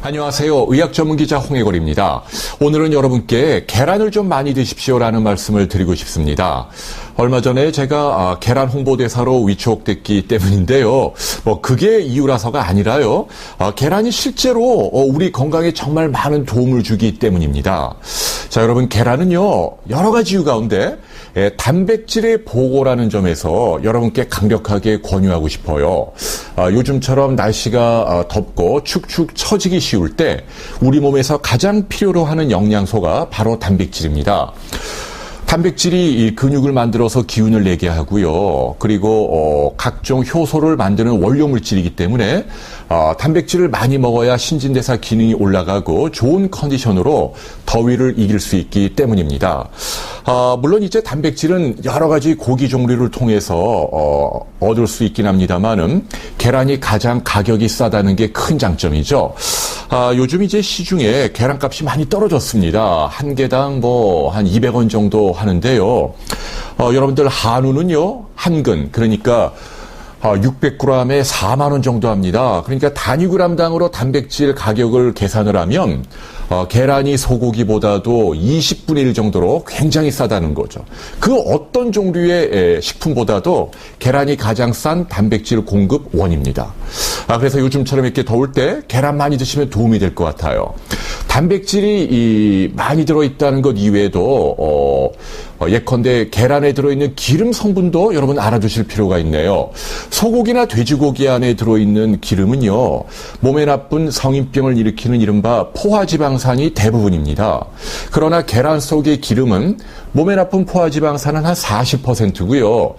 안녕하세요. 의학 전문 기자 홍해걸입니다. 오늘은 여러분께 계란을 좀 많이 드십시오라는 말씀을 드리고 싶습니다. 얼마 전에 제가 계란 홍보대사로 위촉됐기 때문인데요. 그게 이유라서가 아니라요. 계란이 실제로 우리 건강에 정말 많은 도움을 주기 때문입니다. 자, 여러분, 계란은요, 여러 가지 이유 가운데 단백질의 보고라는 점에서 여러분께 강력하게 권유하고 싶어요. 요즘처럼 날씨가 덥고 축축 처지기 쉬울 때 우리 몸에서 가장 필요로 하는 영양소가 바로 단백질입니다. 단백질이 이 근육을 만들어서 기운을 내게 하고요. 그리고 각종 효소를 만드는 원료 물질이기 때문에 단백질을 많이 먹어야 신진대사 기능이 올라가고 좋은 컨디션으로 더위를 이길 수 있기 때문입니다. 물론 이제 단백질은 여러 가지 고기 종류를 통해서 얻을 수 있긴 합니다만은 계란이 가장 가격이 싸다는 게 큰 장점이죠. 요즘 이제 시중에 계란값이 많이 떨어졌습니다. 한 개당 한 200원 정도 하는데요. 여러분들 한우는요, 한 근, 그러니까 600g에 4만 원 정도 합니다. 그러니까 단위 g당으로 단백질 가격을 계산을 하면 계란이 소고기보다도 20분의 1 정도로 굉장히 싸다는 거죠. 그 어떤 종류의 식품보다도 계란이 가장 싼 단백질 공급 원입니다. 그래서 요즘처럼 이렇게 더울 때 계란 많이 드시면 도움이 될 것 같아요. 단백질이 많이 들어있다는 것 이외에도 예컨대 계란에 들어있는 기름 성분도 여러분 알아두실 필요가 있네요. 소고기나 돼지고기 안에 들어있는 기름은요, 몸에 나쁜 성인병을 일으키는 이른바 포화지방산이 대부분입니다. 그러나 계란 속의 기름은 몸에 나쁜 포화지방산은 한 40%고요.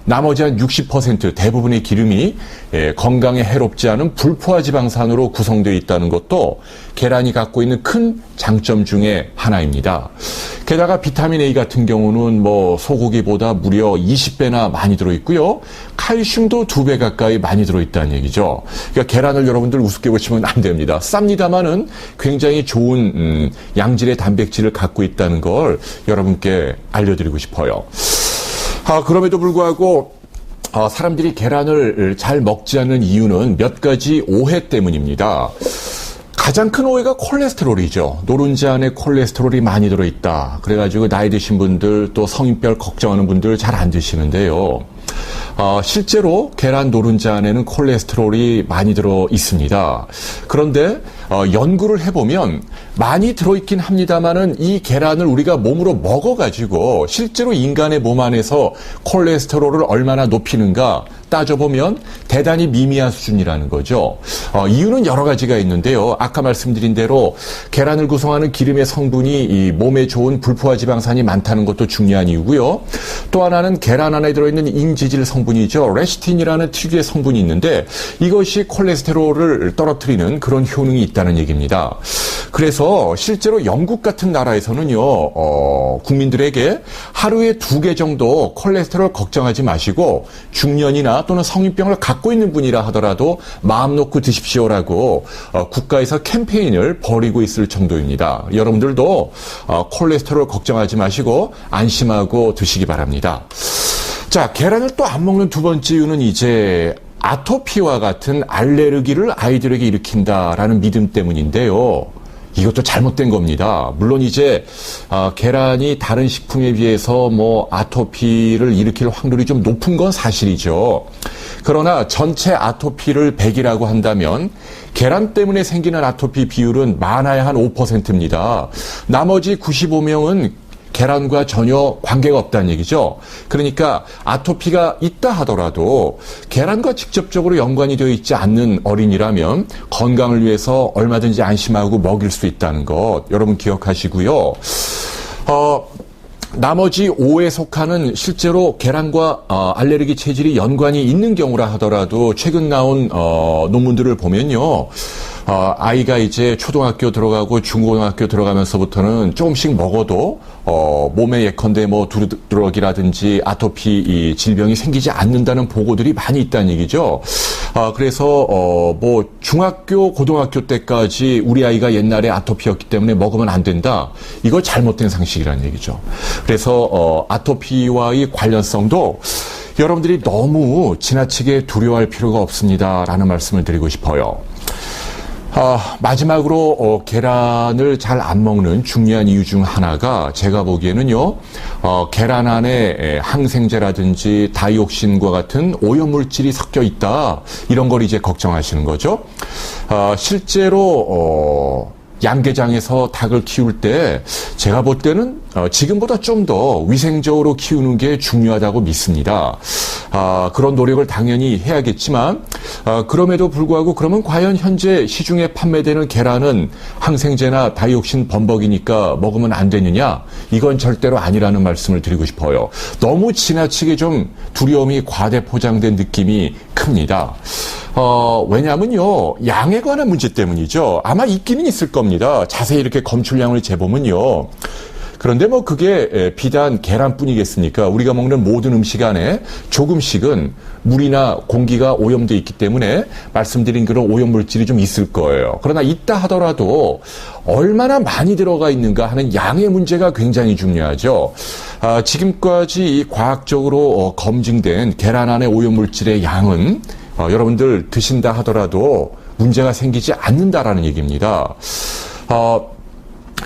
나머지 한 60% 대부분의 기름이 건강에 해롭지 않은 불포화지방산으로 구성되어 있다는 것도 계란이 갖고 있는 큰 장점 중에 하나입니다. 게다가 비타민 A 같은 경우는 소고기보다 무려 20배나 많이 들어있고요. 칼슘도 2배 가까이 많이 들어있다는 얘기죠. 그러니까 계란을 여러분들 우습게 보시면 안 됩니다. 쌉니다만은 굉장히 좋은 양질의 단백질을 갖고 있다는 걸 여러분께 알려드리고 싶어요. 그럼에도 불구하고 사람들이 계란을 잘 먹지 않는 이유는 몇 가지 오해 때문입니다. 가장 큰 오해가 콜레스테롤이죠. 노른자 안에 콜레스테롤이 많이 들어있다. 그래가지고 나이 드신 분들 또 성인병 걱정하는 분들 잘 안 드시는데요. 실제로 계란 노른자 안에는 콜레스테롤이 많이 들어 있습니다. 그런데 연구를 해보면 많이 들어있긴 합니다만은 이 계란을 우리가 몸으로 먹어가지고 실제로 인간의 몸 안에서 콜레스테롤을 얼마나 높이는가 따져보면 대단히 미미한 수준이라는 거죠. 이유는 여러 가지가 있는데요. 아까 말씀드린 대로 계란을 구성하는 기름의 성분이 이 몸에 좋은 불포화지방산이 많다는 것도 중요한 이유고요. 또 하나는 계란 안에 들어있는 인지질 성분이죠. 레시틴이라는 특유의 성분이 있는데 이것이 콜레스테롤을 떨어뜨리는 그런 효능이 있다는 얘기입니다. 그래서 실제로 영국 같은 나라에서는요, 국민들에게 하루에 2개 정도 콜레스테롤 걱정하지 마시고 중년이나 또는 성인병을 갖고 있는 분이라 하더라도 마음 놓고 드십시오라고 국가에서 캠페인을 벌이고 있을 정도입니다. 여러분들도 콜레스테롤 걱정하지 마시고 안심하고 드시기 바랍니다. 자, 계란을 또 안 먹는 두 번째 이유는 이제 아토피와 같은 알레르기를 아이들에게 일으킨다라는 믿음 때문인데요. 이것도 잘못된 겁니다. 물론 이제 계란이 다른 식품에 비해서 아토피를 일으킬 확률이 좀 높은 건 사실이죠. 그러나 전체 아토피를 100이라고 한다면 계란 때문에 생기는 아토피 비율은 많아야 한 5%입니다. 나머지 95명은 계란과 전혀 관계가 없다는 얘기죠. 그러니까 아토피가 있다 하더라도 계란과 직접적으로 연관이 되어 있지 않는 어린이라면 건강을 위해서 얼마든지 안심하고 먹일 수 있다는 것 여러분 기억하시고요. 나머지 5에 속하는 실제로 계란과 알레르기 체질이 연관이 있는 경우라 하더라도 최근 나온 논문들을 보면요. 아이가 이제 초등학교 들어가고 중고등학교 들어가면서부터는 조금씩 먹어도 몸에 예컨대 두드러기라든지 아토피 이 질병이 생기지 않는다는 보고들이 많이 있다는 얘기죠. 그래서 중학교, 고등학교 때까지 우리 아이가 옛날에 아토피였기 때문에 먹으면 안 된다. 이거 잘못된 상식이라는 얘기죠. 그래서 아토피와의 관련성도 여러분들이 너무 지나치게 두려워할 필요가 없습니다라는 말씀을 드리고 싶어요. 마지막으로 계란을 잘 안 먹는 중요한 이유 중 하나가 제가 보기에는요, 계란 안에 항생제라든지 다이옥신과 같은 오염물질이 섞여 있다, 이런 걸 이제 걱정하시는 거죠. 실제로 양계장에서 닭을 키울 때 제가 볼 때는 지금보다 좀 더 위생적으로 키우는 게 중요하다고 믿습니다. 그런 노력을 당연히 해야겠지만 그럼에도 불구하고 그러면 과연 현재 시중에 판매되는 계란은 항생제나 다이옥신 범벅이니까 먹으면 안 되느냐? 이건 절대로 아니라는 말씀을 드리고 싶어요. 너무 지나치게 좀 두려움이 과대 포장된 느낌이 큽니다. 왜냐하면요, 양에 관한 문제 때문이죠. 아마 있기는 있을 겁니다. 자세히 이렇게 검출량을 재보면요. 그런데 뭐 그게 비단 계란뿐이겠습니까? 우리가 먹는 모든 음식 안에 조금씩은 물이나 공기가 오염되어 있기 때문에 말씀드린 그런 오염물질이 좀 있을 거예요. 그러나 있다 하더라도 얼마나 많이 들어가 있는가 하는 양의 문제가 굉장히 중요하죠. 지금까지 과학적으로 검증된 계란 안의 오염물질의 양은 여러분들 드신다 하더라도 문제가 생기지 않는다라는 얘기입니다.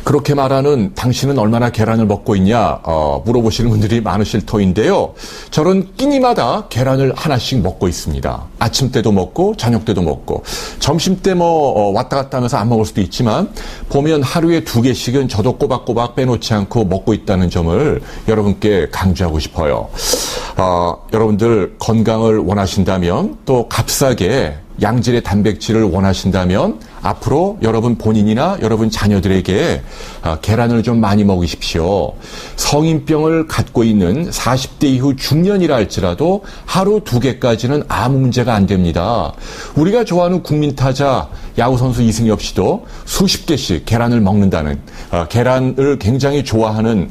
그렇게 말하는 당신은 얼마나 계란을 먹고 있냐 물어보시는 분들이 많으실 터인데요. 저는 끼니마다 계란을 하나씩 먹고 있습니다. 아침 때도 먹고 저녁 때도 먹고 점심 때 뭐 왔다 갔다 하면서 안 먹을 수도 있지만 보면 하루에 2개씩은 저도 꼬박꼬박 빼놓지 않고 먹고 있다는 점을 여러분께 강조하고 싶어요. 여러분들 건강을 원하신다면 또 값싸게 양질의 단백질을 원하신다면 앞으로 여러분 본인이나 여러분 자녀들에게 계란을 좀 많이 먹으십시오. 성인병을 갖고 있는 40대 이후 중년이라 할지라도 하루 2개까지는 아무 문제가 안 됩니다. 우리가 좋아하는 국민타자 야구선수 이승엽 씨도 수십 개씩 계란을 먹는다는, 계란을 굉장히 좋아하는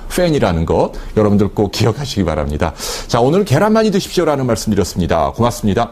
팬이라는 것 여러분들 꼭 기억하시기 바랍니다. 자, 오늘 계란 많이 드십시오라는 말씀 드렸습니다. 고맙습니다.